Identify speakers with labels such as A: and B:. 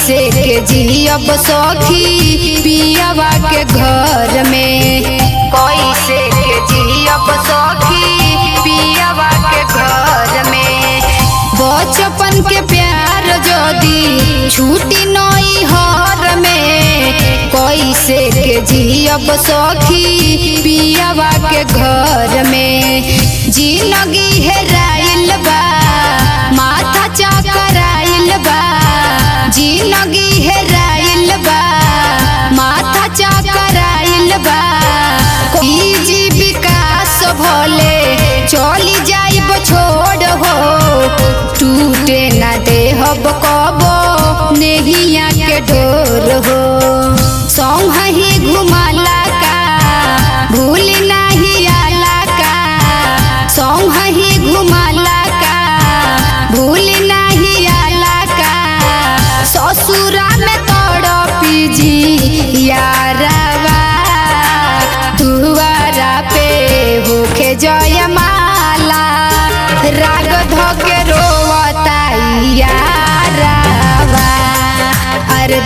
A: कैसे के जियब सखी पियावा के घर में, कैसे के जियब सखी पियावा के घर में। बचपन के प्यार जदी छूटी नई हर में, कैसे के जियब सखी पियावा के घर में। जिंदगी हेराइल बा माथा चकराइल बा, जिंदगी हेराइल बा माथा चकराइल बा। जी विकास भले चली जाइब छोड़ हो, टूटे ना देहब कबो नेहिया के डोर हो। संग ही घुमाला का भूल नहीं आला का, संग ही घुमाला का भूल नहीं आला का। ससुरा में तड़पी जी यारवा, दुआरा पे होके जयमाला, राग धोके रोवता यारवा। अरे